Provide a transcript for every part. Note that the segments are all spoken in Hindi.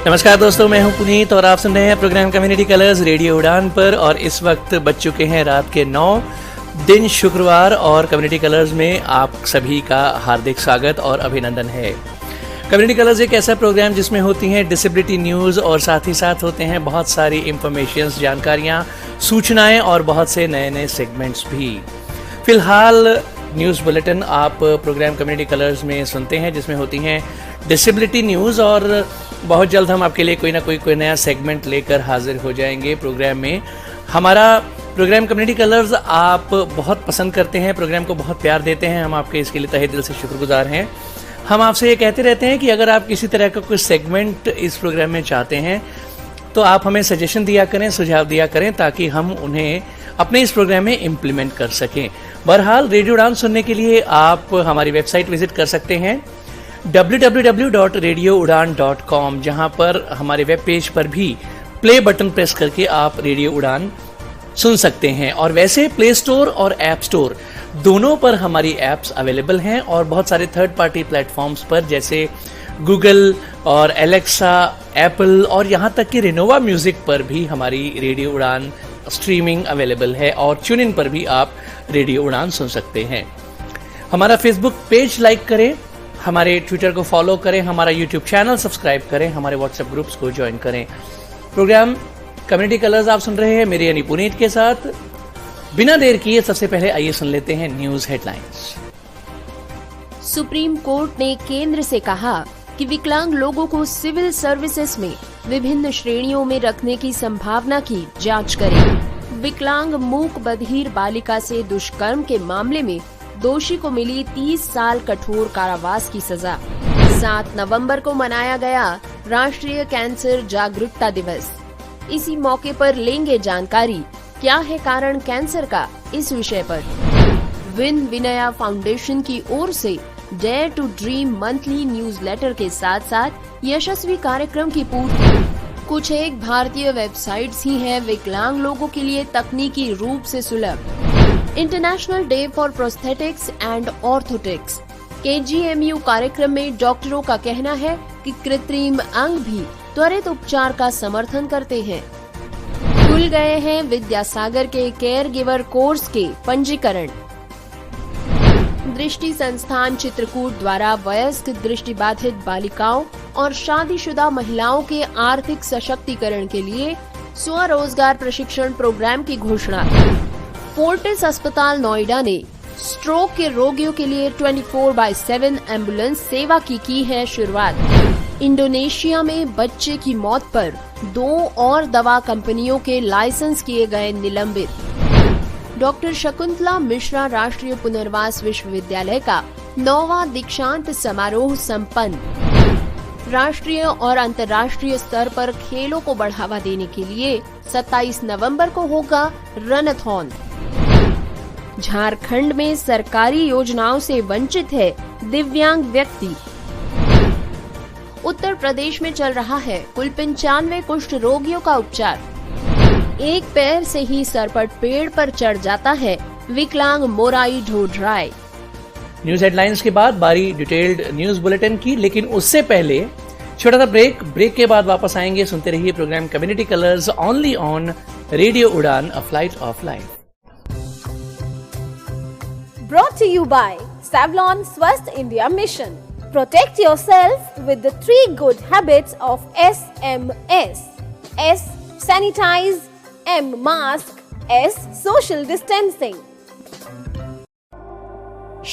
नमस्कार दोस्तों, मैं हूं पुनीत और आप सुन रहे हैं प्रोग्राम कम्युनिटी कलर्स रेडियो उड़ान पर। और इस वक्त बज चुके हैं रात के 9 दिन शुक्रवार और कम्युनिटी कलर्स में आप सभी का हार्दिक स्वागत और अभिनंदन है। कम्युनिटी कलर्स एक ऐसा प्रोग्राम जिसमें होती हैं डिसेबिलिटी न्यूज़ और साथ ही साथ होते हैं बहुत सारी इंफॉर्मेशंस, जानकारियाँ, सूचनाएँ और बहुत से नए नए सेगमेंट्स भी। फिलहाल न्यूज़ बुलेटिन आप प्रोग्राम कम्युनिटी कलर्स में सुनते हैं जिसमें होती हैं डिसेबिलिटी न्यूज़ और बहुत जल्द हम आपके लिए कोई ना कोई नया सेगमेंट लेकर हाजिर हो जाएंगे प्रोग्राम में। हमारा प्रोग्राम कम्युनिटी कलर्स आप बहुत पसंद करते हैं, प्रोग्राम को बहुत प्यार देते हैं, हम आपके इसके लिए तहे दिल से शुक्रगुजार हैं। हम आपसे ये कहते रहते हैं कि अगर आप किसी तरह का कोई सेगमेंट इस प्रोग्राम में चाहते हैं तो आप हमें सजेशन दिया करें, सुझाव दिया करें ताकि हम उन्हें अपने इस प्रोग्राम में इम्प्लीमेंट कर सकें। बहरहाल रेडियो उड़ान सुनने के लिए आप हमारी वेबसाइट विजिट कर सकते हैं www.radioudan.com, जहां पर हमारे वेब पेज पर भी प्ले बटन प्रेस करके आप रेडियो उड़ान सुन सकते हैं। और वैसे प्ले स्टोर और ऐप स्टोर दोनों पर हमारी ऐप्स अवेलेबल हैं और बहुत सारे थर्ड पार्टी प्लेटफॉर्म्स पर जैसे गूगल और एलेक्सा, एप्पल और यहाँ तक कि रिनोवा म्यूजिक पर भी हमारी रेडियो उड़ान स्ट्रीमिंग अवेलेबल है और ट्यून इन पर भी आप रेडियो उड़ान सुन सकते हैं। हमारा फेसबुक पेज लाइक करें, हमारे ट्विटर को फॉलो करें, हमारा यूट्यूब चैनल सब्सक्राइब करें, हमारे व्हाट्सएप ग्रुप्स को ज्वाइन करें। प्रोग्राम कम्युनिटी कलर्स आप सुन रहे हैं मेरे यानी पुनीत के साथ। बिना देर किए सबसे पहले आइए सुन लेते हैं न्यूज हेडलाइंस। सुप्रीम कोर्ट ने केंद्र से कहा कि विकलांग लोगों को सिविल सर्विसेज में विभिन्न श्रेणियों में रखने की संभावना की जांच करें। विकलांग मूक बधिर बालिका से दुष्कर्म के मामले में दोषी को मिली 30 साल कठोर कारावास की सजा। 7 नवंबर को मनाया गया राष्ट्रीय कैंसर जागरूकता दिवस। इसी मौके पर लेंगे जानकारी, क्या है कारण कैंसर का, इस विषय पर। विन विनया फाउंडेशन की ओर से dare to dream monthly newsletter के साथ साथ यशस्वी कार्यक्रम की पूर्ति। कुछ एक भारतीय वेबसाइट्स ही हैं विकलांग लोगों के लिए तकनीकी रूप से सुलभ। International day for prosthetics and orthotics KGMU कार्यक्रम में डॉक्टरों का कहना है कि कृत्रिम अंग भी त्वरित उपचार का समर्थन करते हैं। खुल गए हैं विद्यासागर के केयर गिवर कोर्स के पंजीकरण। दृष्टि संस्थान चित्रकूट द्वारा वयस्क दृष्टिबाधित बालिकाओं और शादीशुदा महिलाओं के आर्थिक सशक्तिकरण के लिए स्वरोजगार प्रशिक्षण प्रोग्राम की घोषणा। फोर्टिस अस्पताल नोएडा ने स्ट्रोक के रोगियों के लिए 24/7 एम्बुलेंस सेवा की है शुरुआत। इंडोनेशिया में बच्चे की मौत पर 2 और दवा कंपनियों के लाइसेंस किए गए निलंबित। डॉक्टर शकुंतला मिश्रा राष्ट्रीय पुनर्वास विश्वविद्यालय का 9वां दीक्षांत समारोह संपन्न। राष्ट्रीय और अंतर्राष्ट्रीय स्तर पर खेलों को बढ़ावा देने के लिए 27 नवंबर को होगा रनथॉन। झारखंड में सरकारी योजनाओं से वंचित है दिव्यांग व्यक्ति। उत्तर प्रदेश में चल रहा है कुल 95 कुष्ठ रोगियों का उपचार। एक पैर से ही सरपट पेड़ पर चढ़ जाता है विकलांग मोराई ढोढराय। न्यूज हेडलाइंस के बाद बारी डिटेल्ड न्यूज बुलेटिन की, लेकिन उससे पहले छोटा सा ब्रेक के बाद वापस आएंगे। सुनते रहिए programme community colours only on radio Udaan, a flight of life. Brought to you by Savlon Swasth India Mission. Protect yourself with the 3 good habits of SMS. S. Sanitize. M. Mask. S. Social distancing.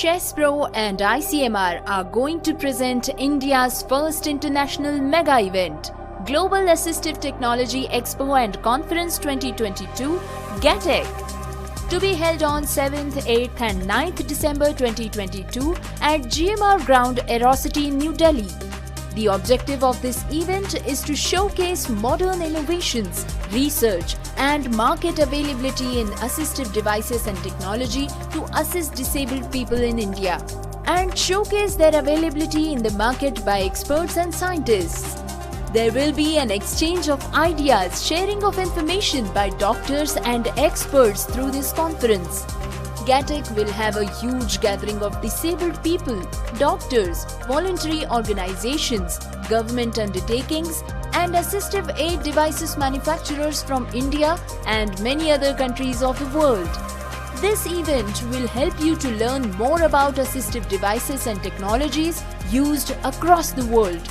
Chespro and ICMR are going to present India's first international mega event, Global Assistive Technology Expo and Conference 2022, GATEC. To be held on 7th, 8th and 9th December 2022 at GMR Ground, Aerocity, New Delhi. The objective of this event is to showcase modern innovations, research and market availability in assistive devices and technology to assist disabled people in India and showcase their availability in the market by experts and scientists. There will be an exchange of ideas, sharing of information by doctors and experts through this conference. GATEC will have a huge gathering of disabled people, doctors, voluntary organizations, government undertakings, and assistive aid devices manufacturers from India and many other countries of the world. This event will help you to learn more about assistive devices and technologies used across the world.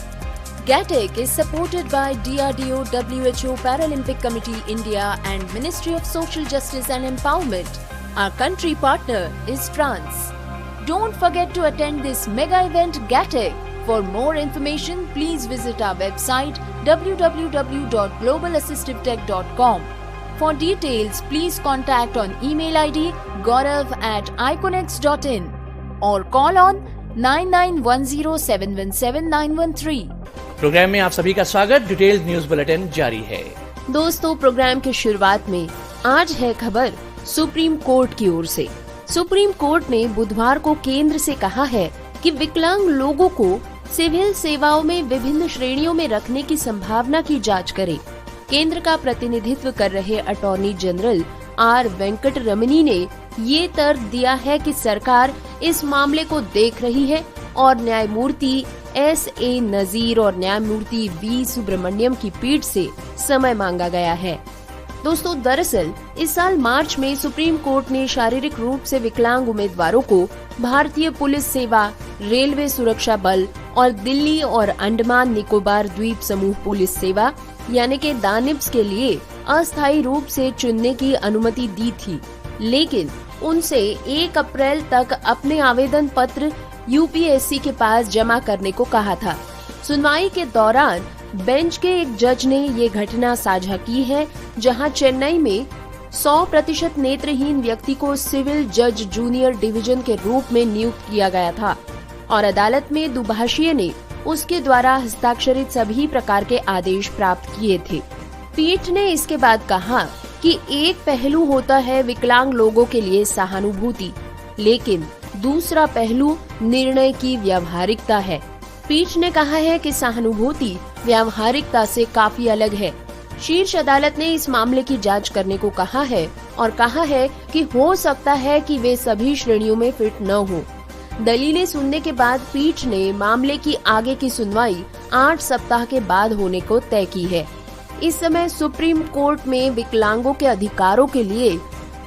GATEC is supported by DRDO, WHO, Paralympic Committee India and Ministry of Social Justice and Empowerment. Our country partner is France. Don't forget to attend this mega event GATEC. For more information, please visit our website www.globalassistivetech.com. For details, please contact on email ID gaurav@iconex.in or call on 9910717913. Programme में आप सभी का स्वागत। डिटेल्स न्यूज बुलेटिन जारी है। दोस्तों, प्रोग्राम की शुरुआत में आज है खबर सुप्रीम कोर्ट की ओर से। सुप्रीम कोर्ट ने बुधवार को केंद्र से कहा है कि विकलांग लोगों को सिविल सेवाओं में विभिन्न श्रेणियों में रखने की संभावना की जांच करे। केंद्र का प्रतिनिधित्व कर रहे अटॉर्नी जनरल आर वेंकट रमनी ने ये तर्क दिया है कि सरकार इस मामले को देख रही है और न्यायमूर्ति S.A. नजीर और न्यायमूर्ति V. सुब्रमण्यम की पीठ से समय मांगा गया है। दोस्तों, दरअसल इस साल मार्च में सुप्रीम कोर्ट ने शारीरिक रूप से विकलांग उम्मीदवारों को भारतीय पुलिस सेवा, रेलवे सुरक्षा बल और दिल्ली और अंडमान निकोबार द्वीप समूह पुलिस सेवा यानी कि दानिब्स के लिए अस्थायी रूप से चुनने की अनुमति दी थी, लेकिन उनसे 1 अप्रैल तक अपने आवेदन पत्र UPSC के पास जमा करने को कहा था। सुनवाई के दौरान बेंच के एक जज ने ये घटना साझा की है, जहां चेन्नई में 100% नेत्रहीन व्यक्ति को सिविल जज जूनियर डिवीजन के रूप में नियुक्त किया गया था और अदालत में दुभाषीय ने उसके द्वारा हस्ताक्षरित सभी प्रकार के आदेश प्राप्त किए थे। पीठ ने इसके बाद कहा कि एक पहलू होता है विकलांग लोगों के लिए सहानुभूति, लेकिन दूसरा पहलू निर्णय की व्यावहारिकता है। पीठ ने कहा है कि सहानुभूति व्यावहारिकता से काफी अलग है। शीर्ष अदालत ने इस मामले की जांच करने को कहा है और कहा है कि हो सकता है कि वे सभी श्रेणियों में फिट न हो। दलीलें सुनने के बाद पीठ ने मामले की आगे की सुनवाई 8 सप्ताह के बाद होने को तय की है। इस समय सुप्रीम कोर्ट में विकलांगों के अधिकारों के लिए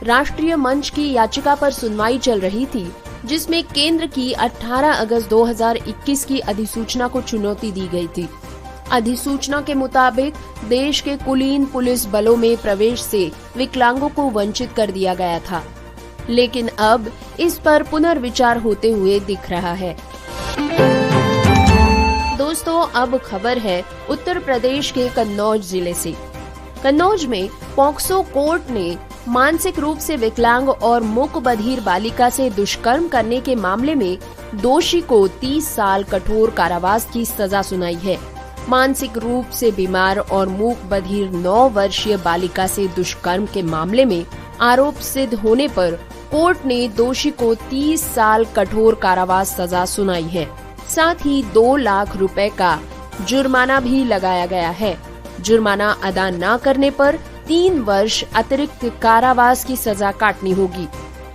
राष्ट्रीय मंच की याचिका पर सुनवाई चल रही थी, जिसमें केंद्र की 18 अगस्त 2021 की अधिसूचना को चुनौती दी गई थी। अधिसूचना के मुताबिक देश के कुलीन पुलिस बलों में प्रवेश से विकलांगों को वंचित कर दिया गया था, लेकिन अब इस पर पुनर्विचार होते हुए दिख रहा है। दोस्तों, अब खबर है उत्तर प्रदेश के कन्नौज जिले से। कन्नौज में पॉक्सो कोर्ट ने मानसिक रूप से विकलांग और मूक बधिर बालिका से दुष्कर्म करने के मामले में दोषी को 30 साल कठोर कारावास की सजा सुनाई है। मानसिक रूप से बीमार और मूक बधिर 9 वर्षीय बालिका से दुष्कर्म के मामले में आरोप सिद्ध होने पर कोर्ट ने दोषी को 30 साल कठोर कारावास सजा सुनाई है। साथ ही 2 लाख रुपए का जुर्माना भी लगाया गया है। जुर्माना अदा न करने पर 3 वर्ष अतिरिक्त कारावास की सजा काटनी होगी।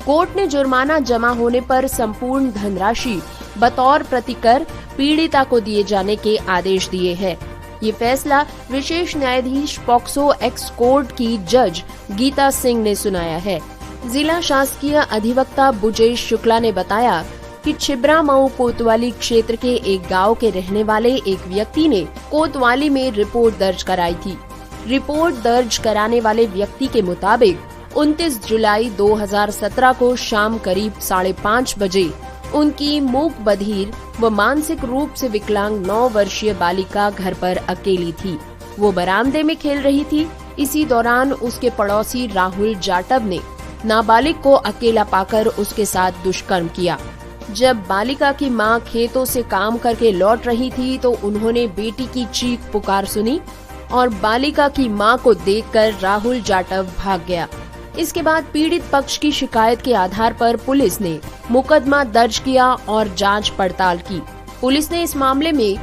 कोर्ट ने जुर्माना जमा होने पर संपूर्ण धनराशि बतौर प्रतिकर पीड़िता को दिए जाने के आदेश दिए हैं। ये फैसला विशेष न्यायाधीश पॉक्सो एक्स कोर्ट की जज गीता सिंह ने सुनाया है। जिला शासकीय अधिवक्ता बुजेश शुक्ला ने बताया कि छिबरा मऊ कोतवाली क्षेत्र के एक गांव के रहने वाले एक व्यक्ति ने कोतवाली में रिपोर्ट दर्ज कराई थी। रिपोर्ट दर्ज कराने वाले व्यक्ति के मुताबिक 29 जुलाई 2017 को शाम करीब 5:30 बजे उनकी मूक बधिर व मानसिक रूप से विकलांग 9 वर्षीय बालिका घर पर अकेली थी। वो बरामदे में खेल रही थी। इसी दौरान उसके पड़ोसी राहुल जाटव ने नाबालिग को अकेला पाकर उसके साथ दुष्कर्म किया। जब बालिका की मां खेतों से काम करके लौट रही थी तो उन्होंने बेटी की चीख पुकार सुनी और बालिका की मां को देखकर राहुल जाटव भाग गया। इसके बाद पीड़ित पक्ष की शिकायत के आधार पर पुलिस ने मुकदमा दर्ज किया और जांच पड़ताल की। पुलिस ने इस मामले में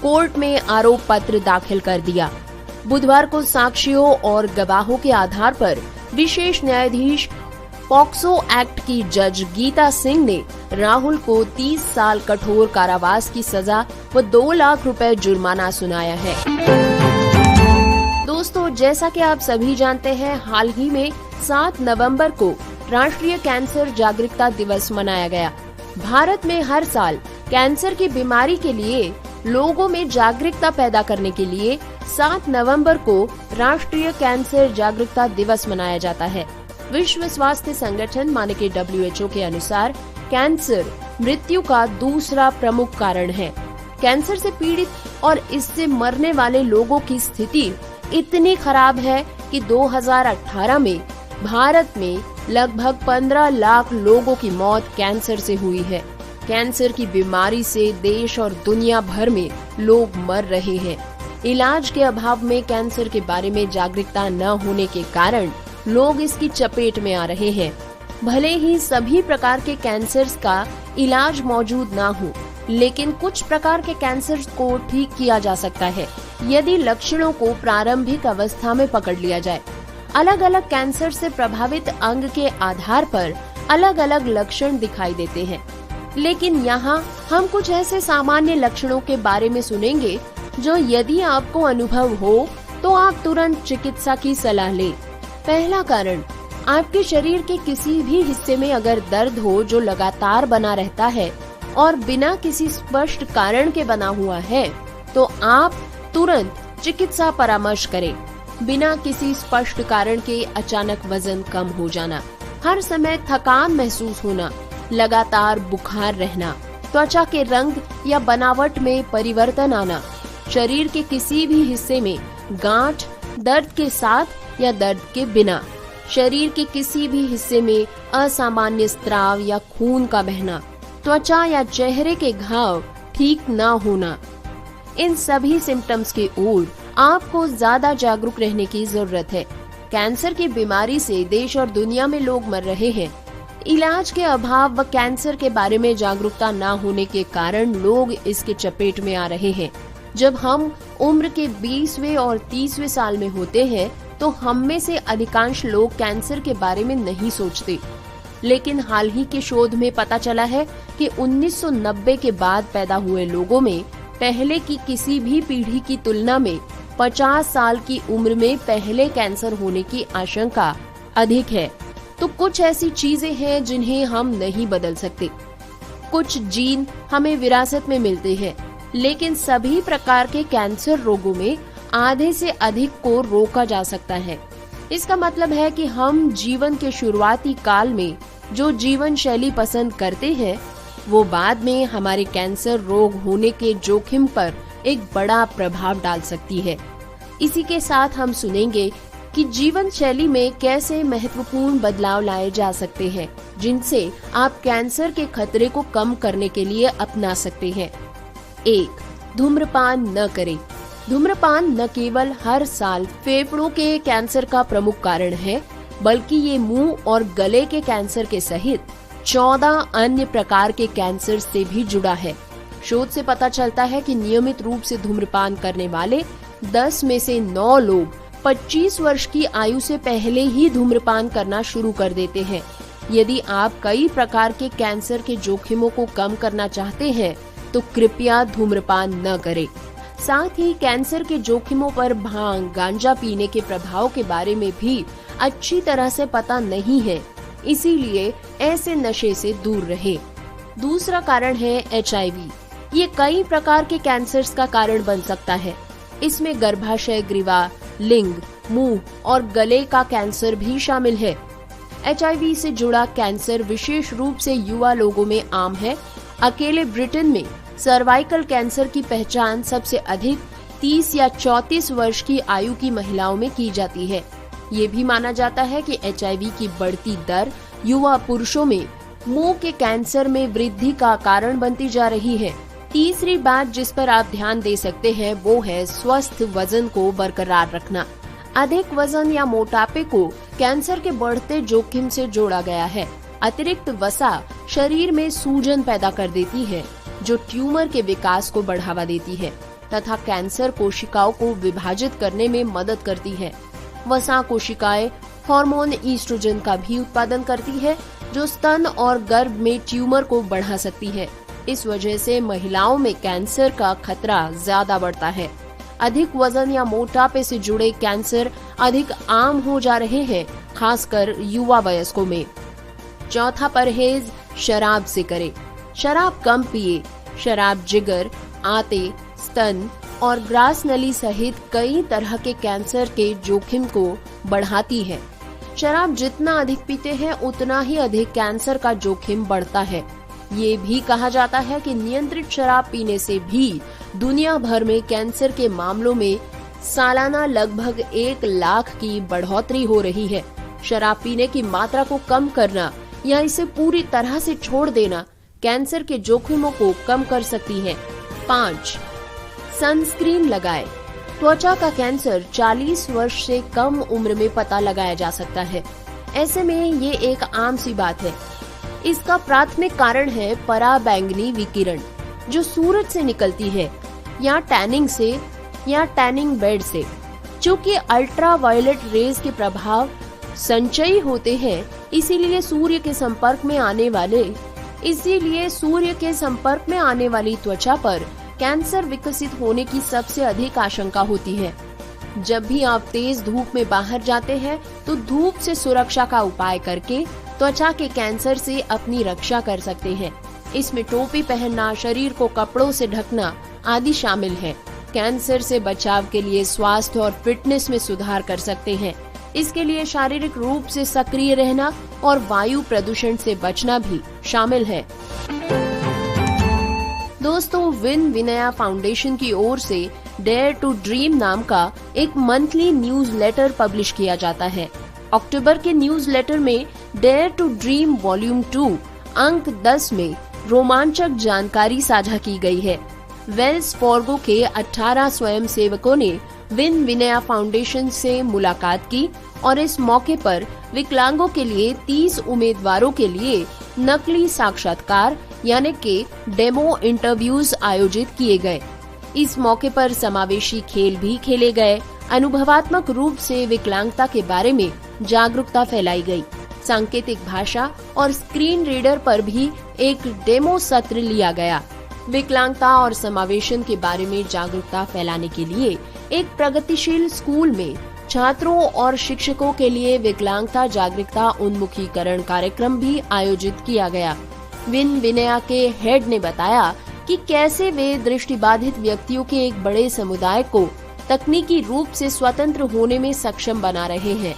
कोर्ट में आरोप पत्र दाखिल कर दिया। बुधवार को साक्ष्यों और गवाहों के आधार पर विशेष न्यायाधीश पॉक्सो एक्ट की जज गीता सिंह ने राहुल को 30 साल कठोर कारावास की सजा व 2 लाख रुपए जुर्माना सुनाया है। दोस्तों, जैसा कि आप सभी जानते हैं, हाल ही में 7 नवंबर को राष्ट्रीय कैंसर जागरूकता दिवस मनाया गया। भारत में हर साल कैंसर की बीमारी के लिए लोगों में जागरूकता पैदा करने के लिए 7 नवंबर को राष्ट्रीय कैंसर जागरूकता दिवस मनाया जाता है। विश्व स्वास्थ्य संगठन माने कि WHO के अनुसार कैंसर मृत्यु का दूसरा प्रमुख कारण है। कैंसर से पीड़ित और इससे मरने वाले लोगों की स्थिति इतनी खराब है कि 2018 में भारत में लगभग 15 लाख लोगों की मौत कैंसर से हुई है। कैंसर की बीमारी से देश और दुनिया भर में लोग मर रहे हैं। इलाज के अभाव में कैंसर के बारे में जागरूकता न होने के कारण लोग इसकी चपेट में आ रहे हैं। भले ही सभी प्रकार के कैंसर का इलाज मौजूद ना हो, लेकिन कुछ प्रकार के कैंसर को ठीक किया जा सकता है यदि लक्षणों को प्रारंभिक अवस्था में पकड़ लिया जाए। अलग अलग कैंसर से प्रभावित अंग के आधार पर अलग अलग लक्षण दिखाई देते हैं, लेकिन यहाँ हम कुछ ऐसे सामान्य लक्षणों के बारे में सुनेंगे जो यदि आपको अनुभव हो तो आप तुरंत चिकित्सा की सलाह लें। पहला कारण, आपके शरीर के किसी भी हिस्से में अगर दर्द हो जो लगातार बना रहता है और बिना किसी स्पष्ट कारण के बना हुआ है, तो आप तुरंत चिकित्सा परामर्श करें। बिना किसी स्पष्ट कारण के अचानक वजन कम हो जाना, हर समय थकान महसूस होना, लगातार बुखार रहना, त्वचा के रंग या बनावट में परिवर्तन आना, शरीर के किसी भी हिस्से में गांठ, दर्द के साथ या दर्द के बिना, शरीर के किसी भी हिस्से में असामान्य स्राव या खून का बहना, त्वचा या चेहरे के घाव ठीक न होना। इन सभी सिम्टम्स की ओर आपको ज्यादा जागरूक रहने की जरूरत है। कैंसर की बीमारी से देश और दुनिया में लोग मर रहे हैं। इलाज के अभाव व कैंसर के बारे में जागरूकता न होने के कारण लोग इसके चपेट में आ रहे हैं। जब हम उम्र के 20वें और 30वें साल में होते हैं तो हम में से अधिकांश लोग कैंसर के बारे में नहीं सोचते, लेकिन हाल ही के शोध में पता चला है कि 1990 के बाद पैदा हुए लोगों में पहले की किसी भी पीढ़ी की तुलना में 50 साल की उम्र में पहले कैंसर होने की आशंका अधिक है। तो कुछ ऐसी चीजें हैं जिन्हें हम नहीं बदल सकते। कुछ जीन हमें विरासत में मिलते हैं, लेकिन सभी प्रकार के कैंसर रोगों में आधे से अधिक को रोका जा सकता है। इसका मतलब है कि हम जीवन के शुरुआती काल में जो जीवन शैली पसंद करते हैं, वो बाद में हमारे कैंसर रोग होने के जोखिम पर एक बड़ा प्रभाव डाल सकती है। इसी के साथ हम सुनेंगे कि जीवन शैली में कैसे महत्वपूर्ण बदलाव लाए जा सकते हैं, जिनसे आप कैंसर के खतरे को कम करने के लिए अपना सकते हैं। 1. धूम्रपान न करें। धूम्रपान न केवल हर साल फेफड़ों के कैंसर का प्रमुख कारण है, बल्कि ये मुंह और गले के कैंसर के सहित 14 अन्य प्रकार के कैंसर से भी जुड़ा है। शोध से पता चलता है कि नियमित रूप से धूम्रपान करने वाले 10 में से 9 लोग 25 वर्ष की आयु से पहले ही धूम्रपान करना शुरू कर देते हैं। यदि आप कई प्रकार के कैंसर के जोखिमों को कम करना चाहते हैं, तो कृपया धूम्रपान न करें। साथ ही कैंसर के जोखिमों पर भांग, गांजा पीने के प्रभाव के बारे में भी अच्छी तरह से पता नहीं है, इसीलिए ऐसे नशे से दूर रहें। दूसरा कारण है HIV। ये कई प्रकार के कैंसर्स का कारण बन सकता है। इसमें गर्भाशय, ग्रीवा, लिंग, मुंह और गले का कैंसर भी शामिल है। HIV से जुड़ा कैंसर विशेष रूप से युवा लोगों में आम है। अकेले ब्रिटेन में सर्वाइकल कैंसर की पहचान सबसे अधिक 30 या 34 वर्ष की आयु की महिलाओं में की जाती है। ये भी माना जाता है कि HIV की बढ़ती दर युवा पुरुषों में मुंह के कैंसर में वृद्धि का कारण बनती जा रही है। तीसरी बात जिस पर आप ध्यान दे सकते हैं वो है स्वस्थ वजन को बरकरार रखना। अधिक वजन या मोटापे को कैंसर के बढ़ते जोखिम से जोड़ा गया है। अतिरिक्त वसा शरीर में सूजन पैदा कर देती है, जो ट्यूमर के विकास को बढ़ावा देती है तथा कैंसर कोशिकाओं को विभाजित करने में मदद करती है। वसा कोशिकाएं हार्मोन ईस्ट्रोजन का भी उत्पादन करती है, जो स्तन और गर्भ में ट्यूमर को बढ़ा सकती है। इस वजह से महिलाओं में कैंसर का खतरा ज्यादा बढ़ता है। अधिक वजन या मोटापे से जुड़े कैंसर अधिक आम हो जा रहे हैं, खासकर युवा वयस्कों में। चौथा परहेज शराब से करें। शराब कम पिए। शराब जिगर, आंतें, स्तन और ग्रास नली सहित कई तरह के कैंसर के जोखिम को बढ़ाती है। शराब जितना अधिक पीते हैं उतना ही अधिक कैंसर का जोखिम बढ़ता है। ये भी कहा जाता है कि नियंत्रित शराब पीने से भी दुनिया भर में कैंसर के मामलों में सालाना लगभग 1 लाख की बढ़ोतरी हो रही है। शराब पीने की मात्रा को कम करना या इसे पूरी तरह से छोड़ देना कैंसर के जोखिमों को कम कर सकती है। 5. सनस्क्रीन लगाएं। त्वचा का कैंसर 40 वर्ष से कम उम्र में पता लगाया जा सकता है। ऐसे में ये एक आम सी बात है। इसका प्राथमिक कारण है पराबैंगनी विकिरण जो सूरज से निकलती है या टैनिंग से या टैनिंग बेड से। चूँकि अल्ट्रावायलेट रेज के प्रभाव संचयी होते हैं, इसीलिए सूर्य के संपर्क में आने वाली त्वचा पर कैंसर विकसित होने की सबसे अधिक आशंका होती है। जब भी आप तेज धूप में बाहर जाते हैं तो धूप से सुरक्षा का उपाय करके त्वचा के कैंसर से अपनी रक्षा कर सकते हैं। इसमें टोपी पहनना, शरीर को कपड़ों से ढकना आदि शामिल है। कैंसर से बचाव के लिए स्वास्थ्य और फिटनेस में सुधार कर सकते हैं। इसके लिए शारीरिक रूप से सक्रिय रहना और वायु प्रदूषण से बचना भी शामिल है। दोस्तों, विन विनया फाउंडेशन की ओर से डेयर टू ड्रीम नाम का एक मंथली न्यूज़लेटर पब्लिश किया जाता है। अक्टूबर के न्यूज़लेटर में डेयर टू ड्रीम वॉल्यूम 2 अंक 10 में रोमांचक जानकारी साझा की गई है। वेल्स फार्गो के 18 स्वयंसेवकों ने विन विनया फाउंडेशन से मुलाकात की और इस मौके पर विकलांगों के लिए 30 उम्मीदवारों के लिए नकली साक्षात्कार यानी कि डेमो इंटरव्यूज आयोजित किए गए। इस मौके पर समावेशी खेल भी खेले गए। अनुभवात्मक रूप से विकलांगता के बारे में जागरूकता फैलाई गई। सांकेतिक भाषा और स्क्रीन रीडर पर भी एक डेमो सत्र लिया गया। विकलांगता और समावेशन के बारे में जागरूकता फैलाने के लिए एक प्रगतिशील स्कूल में छात्रों और शिक्षकों के लिए विकलांगता जागरूकता उन्मुखीकरण कार्यक्रम भी आयोजित किया गया। विन विनया के हेड ने बताया कि कैसे वे दृष्टिबाधित व्यक्तियों के एक बड़े समुदाय को तकनीकी रूप से स्वतंत्र होने में सक्षम बना रहे हैं।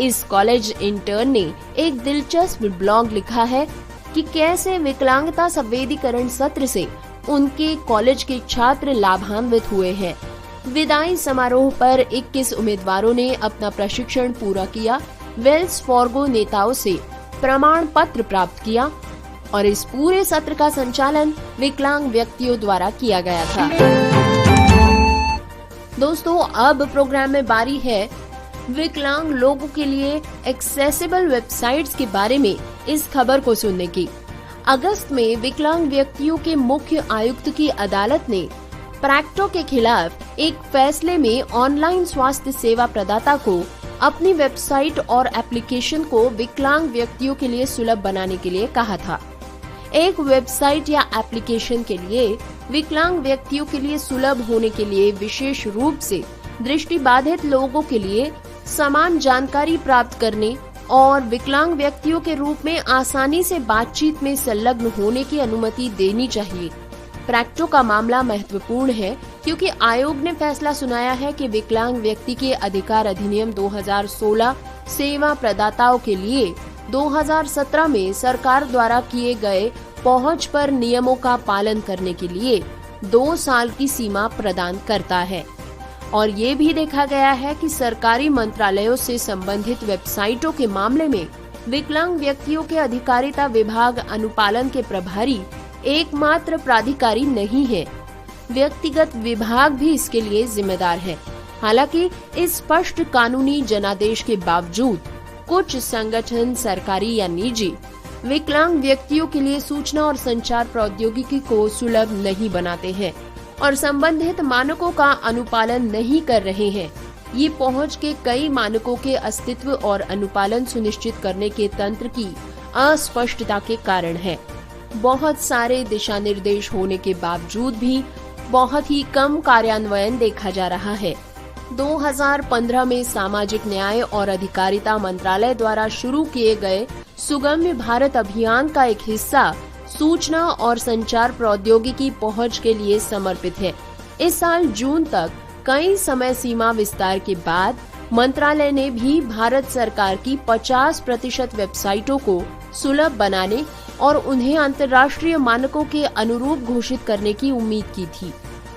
इस कॉलेज इंटर्न ने एक दिलचस्प ब्लॉग लिखा है कि कैसे विकलांगता संवेदीकरण सत्र से उनके कॉलेज के छात्र लाभान्वित हुए हैं। विदाई समारोह पर 21 उम्मीदवारों ने अपना प्रशिक्षण पूरा किया, वेल्स फार्गो नेताओं से प्रमाण पत्र प्राप्त किया और इस पूरे सत्र का संचालन विकलांग व्यक्तियों द्वारा किया गया था। दोस्तों, अब प्रोग्राम में बारी है विकलांग लोगों के लिए एक्सेसिबल वेबसाइट्स के बारे में इस खबर को सुनने की। अगस्त में विकलांग व्यक्तियों के मुख्य आयुक्त की अदालत ने प्रैक्टो के खिलाफ एक फैसले में ऑनलाइन स्वास्थ्य सेवा प्रदाता को अपनी वेबसाइट और एप्लीकेशन को विकलांग व्यक्तियों के लिए सुलभ बनाने के लिए कहा था। एक वेबसाइट या एप्लीकेशन के लिए विकलांग व्यक्तियों के लिए सुलभ होने के लिए विशेष रूप से दृष्टिबाधित लोगों के लिए समान जानकारी प्राप्त करने और विकलांग व्यक्तियों के रूप में आसानी से बातचीत में संलग्न होने की अनुमति देनी चाहिए। प्रैक्टो का मामला महत्वपूर्ण है क्योंकि आयोग ने फैसला सुनाया है कि विकलांग व्यक्ति के अधिकार अधिनियम 2016 सेवा प्रदाताओं के लिए 2017 में सरकार द्वारा किए गए पहुंच पर नियमों का पालन करने के लिए 2 साल की सीमा प्रदान करता है। और ये भी देखा गया है कि सरकारी मंत्रालयों से संबंधित वेबसाइटों के मामले में विकलांग व्यक्तियों के अधिकारिता विभाग अनुपालन के प्रभारी एकमात्र प्राधिकारी नहीं है, व्यक्तिगत विभाग भी इसके लिए जिम्मेदार है। हालांकि इस स्पष्ट कानूनी जनादेश के बावजूद कुछ संगठन सरकारी या निजी विकलांग व्यक्तियों के लिए सूचना और संचार प्रौद्योगिकी को सुलभ नहीं बनाते हैं और संबंधित मानकों का अनुपालन नहीं कर रहे हैं। ये पहुंच के कई मानकों के अस्तित्व और अनुपालन सुनिश्चित करने के तंत्र की अस्पष्टता के कारण है। बहुत सारे दिशा निर्देश होने के बावजूद भी बहुत ही कम कार्यान्वयन देखा जा रहा है। 2015 में सामाजिक न्याय और अधिकारिता मंत्रालय द्वारा शुरू किए गए सुगम्य भारत अभियान का एक हिस्सा सूचना और संचार प्रौद्योगिकी पहुंच के लिए समर्पित है। इस साल जून तक कई समय सीमा विस्तार के बाद मंत्रालय ने भी भारत सरकार की 50% वेबसाइटों को सुलभ बनाने और उन्हें अंतर्राष्ट्रीय मानकों के अनुरूप घोषित करने की उम्मीद की थी।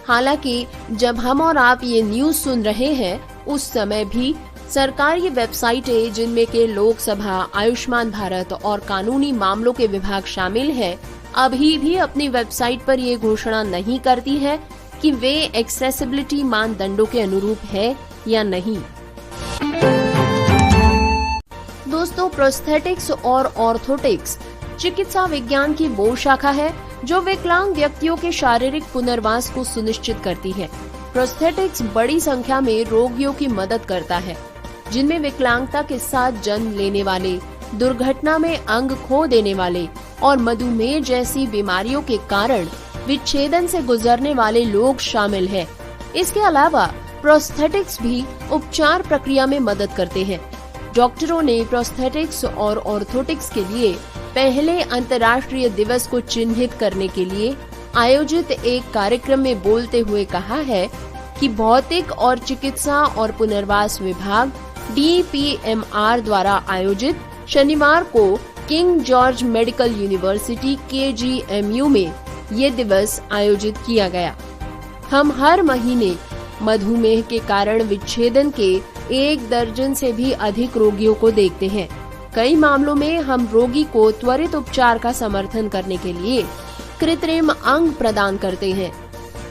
हालांकि जब हम और आप ये न्यूज सुन रहे हैं, उस समय भी सरकार ये वेबसाइटें, जिनमें के लोकसभा, आयुष्मान भारत और कानूनी मामलों के विभाग शामिल हैं, अभी भी अपनी वेबसाइट पर ये घोषणा नहीं करती है कि वे एक्सेसिबिलिटी मानदंडों के अनुरूप है या नहीं। दोस्तों, प्रोस्थेटिक्स और ऑर्थोटिक्स चिकित्सा विज्ञान की वो शाखा है जो विकलांग व्यक्तियों के शारीरिक पुनर्वास को सुनिश्चित करती है। प्रोस्थेटिक्स बड़ी संख्या में रोगियों की मदद करता है, जिनमें विकलांगता के साथ जन्म लेने वाले, दुर्घटना में अंग खो देने वाले और मधुमेह जैसी बीमारियों के कारण विच्छेदन से गुजरने वाले लोग शामिल हैं। इसके अलावा प्रोस्थेटिक्स भी उपचार प्रक्रिया में मदद करते हैं। डॉक्टरों ने प्रोस्थेटिक्स और ऑर्थोटिक्स के लिए पहले अंतर्राष्ट्रीय दिवस को चिन्हित करने के लिए आयोजित एक कार्यक्रम में बोलते हुए कहा है कि भौतिक और चिकित्सा और पुनर्वास विभाग DPMR द्वारा आयोजित शनिवार को king George medical university KGMU में ये दिवस आयोजित किया गया। हम हर महीने मधुमेह के कारण विच्छेदन के 1 दर्जन से भी अधिक रोगियों को देखते हैं। कई मामलों में हम रोगी को त्वरित उपचार का समर्थन करने के लिए कृत्रिम अंग प्रदान करते हैं।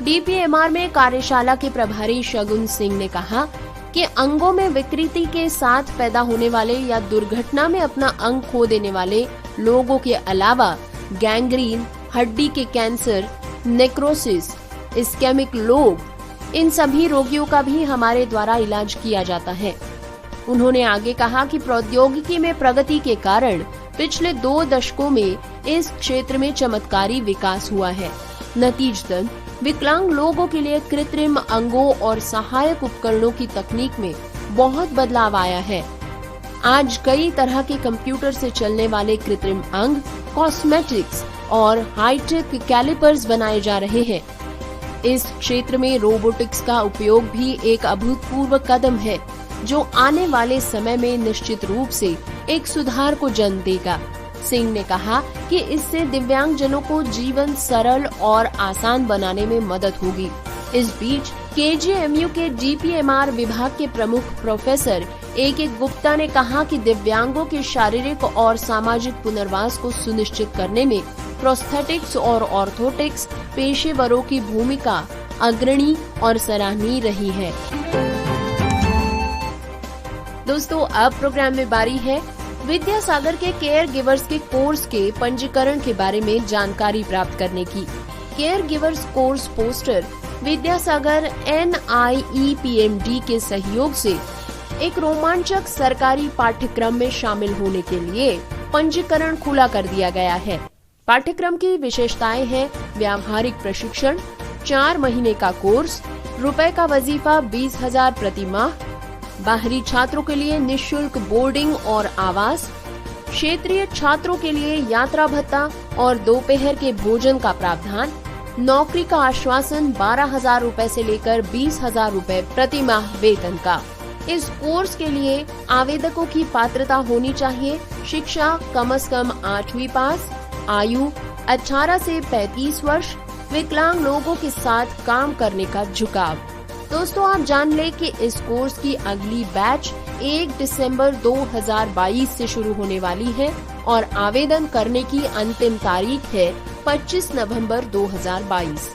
DPMR में कार्यशाला के प्रभारी शगुन सिंह ने कहा कि अंगों में विकृति के साथ पैदा होने वाले या दुर्घटना में अपना अंग खो देने वाले लोगों के अलावा गैंग्रीन, हड्डी के कैंसर, नेक्रोसिस, इस्केमिक लोग, इन सभी रोगियों का भी हमारे द्वारा इलाज किया जाता है। उन्होंने आगे कहा कि प्रौद्योगिकी में प्रगति के कारण पिछले 2 दशकों में इस क्षेत्र में चमत्कारी विकास हुआ है। नतीजतन विकलांग लोगों के लिए कृत्रिम अंगों और सहायक उपकरणों की तकनीक में बहुत बदलाव आया है। आज कई तरह के कंप्यूटर से चलने वाले कृत्रिम अंग, कॉस्मेटिक्स और हाईटेक कैलिपर्स बनाए जा रहे हैं। इस क्षेत्र में रोबोटिक्स का उपयोग भी एक अभूतपूर्व कदम है, जो आने वाले समय में निश्चित रूप से एक सुधार को जन्म देगा। सिंह ने कहा कि इससे दिव्यांगजनों को जीवन सरल और आसान बनाने में मदद होगी। इस बीच KGMU के DPMR विभाग के प्रमुख प्रोफेसर A.K. गुप्ता ने कहा कि दिव्यांगों के शारीरिक और सामाजिक पुनर्वास को सुनिश्चित करने में प्रोस्थेटिक्स और ऑर्थोटिक्स पेशेवरों की भूमिका अग्रणी और सराहनीय रही है। दोस्तों, अब प्रोग्राम में बारी है विद्यासागर के केयर गिवर्स के कोर्स के पंजीकरण के बारे में जानकारी प्राप्त करने की। Care givers course poster Vidyasagar NIEPMD के सहयोग से एक रोमांचक सरकारी पाठ्यक्रम में शामिल होने के लिए पंजीकरण खुला कर दिया गया है। पाठ्यक्रम की विशेषताएं हैं व्यावहारिक प्रशिक्षण, 4 महीने का कोर्स, रुपए का वजीफा 20,000 प्रति माह, बाहरी छात्रों के लिए निःशुल्क बोर्डिंग और आवास, क्षेत्रीय छात्रों के लिए यात्रा भत्ता और दोपहर के भोजन का प्रावधान, नौकरी का आश्वासन 12,000 रूपए से लेकर 20,000 रूपए प्रति माह वेतन का। इस कोर्स के लिए आवेदकों की पात्रता होनी चाहिए शिक्षा कम से कम 8वीं पास, आयु 18 से 35 वर्ष, विकलांग लोगों के साथ काम करने का झुकाव। दोस्तों, आप जान लें कि इस कोर्स की अगली बैच 1 दिसंबर 2022 से शुरू होने वाली है और आवेदन करने की अंतिम तारीख है 25 नवंबर 2022।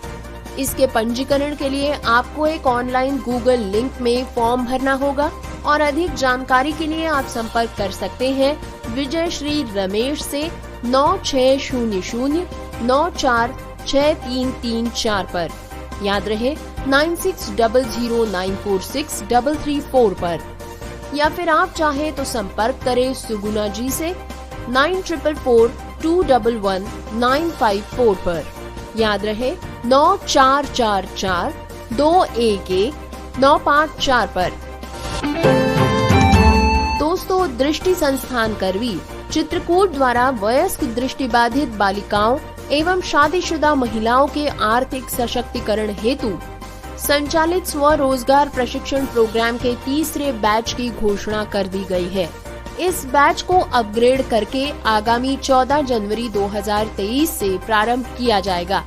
इसके पंजीकरण के लिए आपको एक ऑनलाइन गूगल लिंक में फॉर्म भरना होगा और अधिक जानकारी के लिए आप संपर्क कर सकते हैं विजय श्री रमेश से 9600946334 पर। याद रहे 9600946334 पर। या फिर आप चाहे तो संपर्क करें सुगुना जी से 9444211954 पर। याद रहे 9444-211-954 पर। दोस्तों, दृष्टि संस्थान करवी चित्रकूट द्वारा वयस्क दृष्टिबाधित बालिकाओं एवं शादीशुदा महिलाओं के आर्थिक सशक्तिकरण हेतु संचालित स्वरोजगार प्रशिक्षण प्रोग्राम के तीसरे बैच की घोषणा कर दी गई है। इस बैच को अपग्रेड करके आगामी 14 जनवरी 2023 से प्रारंभ किया जाएगा।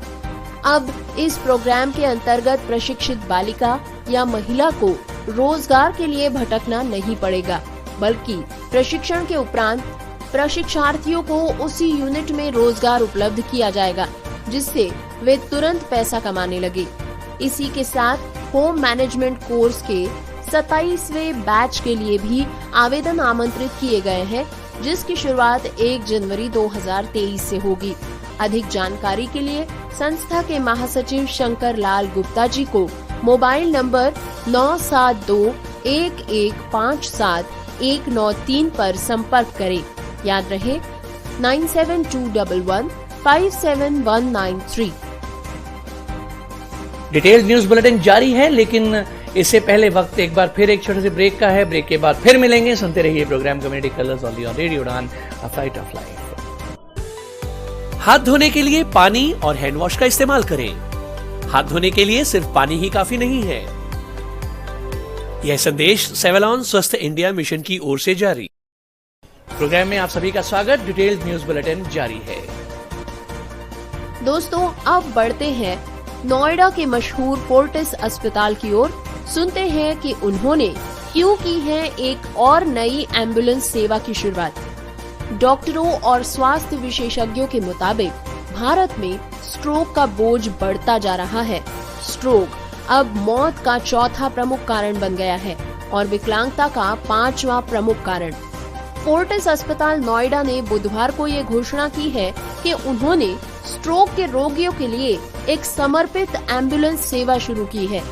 अब इस प्रोग्राम के अंतर्गत प्रशिक्षित बालिका या महिला को रोजगार के लिए भटकना नहीं पड़ेगा, बल्कि प्रशिक्षण के उपरांत प्रशिक्षार्थियों को उसी यूनिट में रोजगार उपलब्ध किया जाएगा, जिससे वे तुरंत पैसा कमाने लगे। इसी के साथ होम मैनेजमेंट कोर्स के 27वें बैच के लिए भी आवेदन आमंत्रित किए गए हैं, जिसकी शुरुआत 1 जनवरी 2023 से होगी। अधिक जानकारी के लिए संस्था के महासचिव शंकर लाल गुप्ता जी को मोबाइल नंबर 9721157193 पर संपर्क करें। याद रहे 9721157193। डिटेल न्यूज बुलेटिन जारी है, लेकिन इससे पहले वक्त एक बार फिर एक छोटे से ब्रेक का है। ब्रेक के बाद फिर मिलेंगे। सुनते रहिए programme community colours on radio Udaan, a flight of life. हाथ धोने के लिए पानी और हैंड वॉश का इस्तेमाल करें। हाथ धोने के लिए सिर्फ पानी ही काफी नहीं है। यह संदेश सेवलॉन स्वस्थ इंडिया मिशन की ओर से जारी। प्रोग्राम में आप सभी का स्वागत। डिटेल्ड न्यूज बुलेटिन जारी है। दोस्तों, अब बढ़ते हैं नोएडा के मशहूर फोर्टिस अस्पताल की ओर। सुनते हैं कि उन्होंने क्यों की है एक और नई एम्बुलेंस सेवा की शुरुआत। डॉक्टरों और स्वास्थ्य विशेषज्ञों के मुताबिक भारत में स्ट्रोक का बोझ बढ़ता जा रहा है। स्ट्रोक अब मौत का चौथा प्रमुख कारण बन गया है और विकलांगता का 5वां प्रमुख कारण। फोर्टिस अस्पताल नोएडा ने बुधवार को ये घोषणा की है कि उन्होंने स्ट्रोक के रोगियों के लिए एक समर्पित एम्बुलेंस सेवा शुरू की है।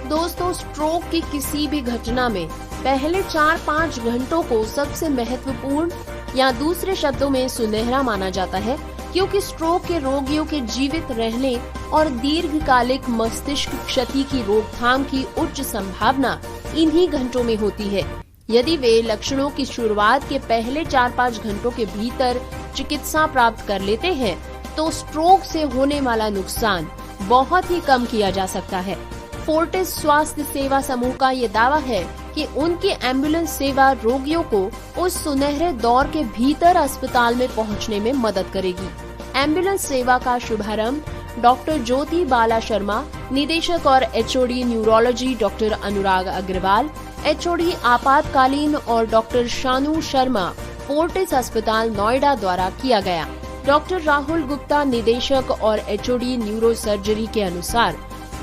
दोस्तों, स्ट्रोक की किसी भी घटना में पहले 4-5 घंटों को सबसे महत्वपूर्ण या दूसरे शब्दों में सुनहरा माना जाता है, क्योंकि स्ट्रोक के रोगियों के जीवित रहने और दीर्घकालिक मस्तिष्क क्षति की रोकथाम की उच्च संभावना इन्हीं घंटों में होती है। यदि वे लक्षणों की शुरुआत के पहले 4-5 घंटों के भीतर चिकित्सा प्राप्त कर लेते हैं, तो स्ट्रोक से होने वाला नुकसान बहुत ही कम किया जा सकता है। फोर्टिस स्वास्थ्य सेवा समूह का ये दावा है कि उनकी एम्बुलेंस सेवा रोगियों को उस सुनहरे दौर के भीतर अस्पताल में पहुंचने में मदद करेगी। एम्बुलेंस सेवा का शुभारंभ डॉक्टर ज्योति बाला शर्मा, निदेशक और एचओडी न्यूरोलॉजी डॉक्टर अनुराग अग्रवाल, एचओडी आपातकालीन और डॉक्टर शानू शर्मा, फोर्टिस अस्पताल नोएडा द्वारा किया गया। डॉक्टर राहुल गुप्ता, निदेशक और एचओडी न्यूरो सर्जरी के अनुसार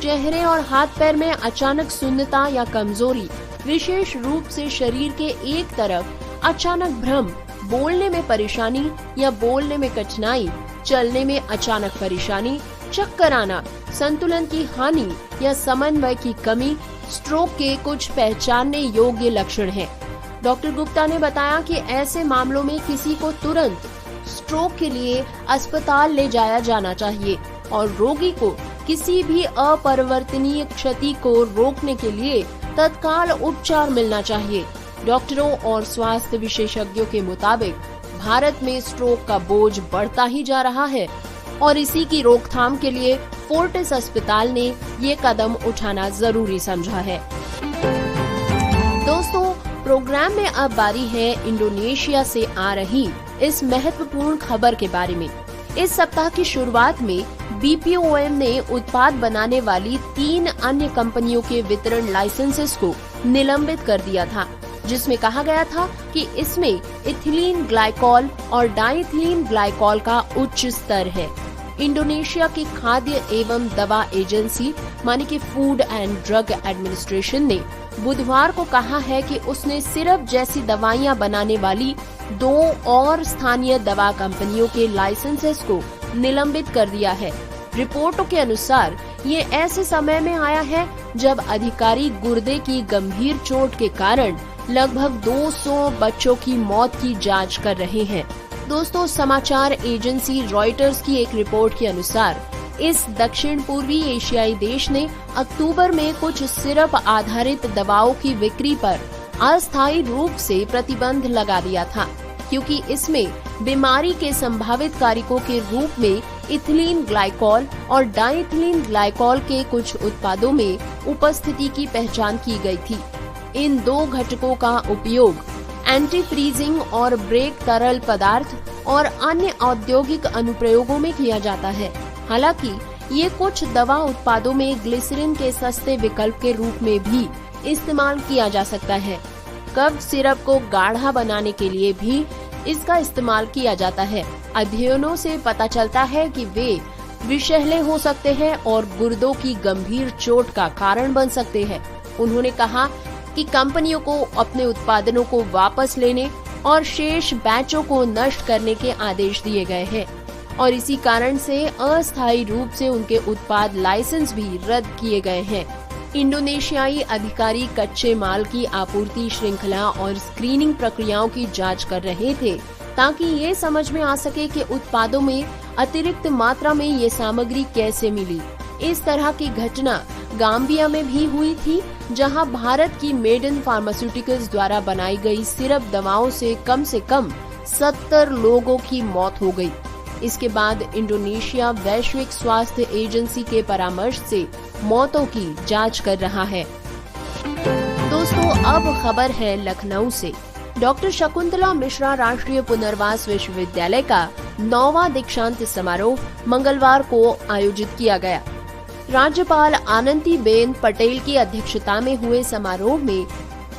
चेहरे और हाथ पैर में अचानक सुन्नता या कमजोरी, विशेष रूप से शरीर के एक तरफ अचानक भ्रम, बोलने में परेशानी या बोलने में कठिनाई, चलने में अचानक परेशानी, चक्कर आना, संतुलन की हानि या समन्वय की कमी स्ट्रोक के कुछ पहचानने योग्य लक्षण हैं। डॉक्टर गुप्ता ने बताया कि ऐसे मामलों में किसी को तुरंत स्ट्रोक के लिए अस्पताल ले जाया जाना चाहिए और रोगी को किसी भी अपरिवर्तनीय क्षति को रोकने के लिए तत्काल उपचार मिलना चाहिए। डॉक्टरों और स्वास्थ्य विशेषज्ञों के मुताबिक भारत में स्ट्रोक का बोझ बढ़ता ही जा रहा है और इसी की रोकथाम के लिए फोर्टिस अस्पताल ने ये कदम उठाना जरूरी समझा है। दोस्तों, प्रोग्राम में अब बारी है इंडोनेशिया से आ रही इस महत्वपूर्ण खबर के बारे में। इस सप्ताह की शुरुआत में बीपीओएम ने उत्पाद बनाने वाली 3 अन्य कंपनियों के वितरण लाइसेंसेस को निलंबित कर दिया था, जिसमें कहा गया था कि इसमें इथिलीन ग्लाइकॉल और डाइथिलीन ग्लाइकॉल का उच्च स्तर है। इंडोनेशिया की खाद्य एवं दवा एजेंसी माने कि फूड एंड ड्रग एडमिनिस्ट्रेशन ने बुधवार को कहा है कि उसने सिरप जैसी दवाइयां बनाने वाली 2 और स्थानीय दवा कंपनियों के लाइसेंसेस को निलंबित कर दिया है। रिपोर्टों के अनुसार ये ऐसे समय में आया है जब अधिकारी गुर्दे की गंभीर चोट के कारण लगभग 200 बच्चों की मौत की जांच कर रहे हैं। दोस्तों, समाचार एजेंसी रॉयटर्स की एक रिपोर्ट के अनुसार इस दक्षिण पूर्वी एशियाई देश ने अक्टूबर में कुछ सिरप आधारित दवाओं की बिक्री पर अस्थायी रूप से प्रतिबंध लगा दिया था, क्योंकि इसमें बीमारी के संभावित कारकों के रूप में इथिलीन ग्लाइकॉल और डाइथिलीन ग्लाइकॉल के कुछ उत्पादों में उपस्थिति की पहचान की गई थी। इन दो घटकों का उपयोग एंटी फ्रीजिंग और ब्रेक तरल पदार्थ और अन्य औद्योगिक अनुप्रयोगों में किया जाता है। हालांकि ये कुछ दवा उत्पादों में ग्लिसरीन के सस्ते विकल्प के रूप में भी इस्तेमाल किया जा सकता है। कफ सिरप को गाढ़ा बनाने के लिए भी इसका इस्तेमाल किया जाता है। अध्ययनों से पता चलता है कि वे विषैले हो सकते हैं और गुर्दों की गंभीर चोट का कारण बन सकते हैं। उन्होंने कहा कि कंपनियों को अपने उत्पादनों को वापस लेने और शेष बैचों को नष्ट करने के आदेश दिए गए हैं और इसी कारण से अस्थायी रूप से उनके उत्पाद लाइसेंस भी रद्द किए गए हैं। इंडोनेशियाई अधिकारी कच्चे माल की आपूर्ति श्रृंखला और स्क्रीनिंग प्रक्रियाओं की जांच कर रहे थे ताकि ये समझ में आ सके कि उत्पादों में अतिरिक्त मात्रा में ये सामग्री कैसे मिली। इस तरह की घटना गाम्बिया में भी हुई थी, जहां भारत की मेडन फार्मास्यूटिकल्स द्वारा बनाई गई सिरप दवाओं से कम 70 लोगों की मौत हो गई। इसके बाद इंडोनेशिया वैश्विक स्वास्थ्य एजेंसी के परामर्श से मौतों की जांच कर रहा है। दोस्तों, अब खबर है लखनऊ से। डॉक्टर शकुंतला मिश्रा राष्ट्रीय पुनर्वास विश्वविद्यालय का 9वां दीक्षांत समारोह मंगलवार को आयोजित किया गया। राज्यपाल आनंदीबेन पटेल की अध्यक्षता में हुए समारोह में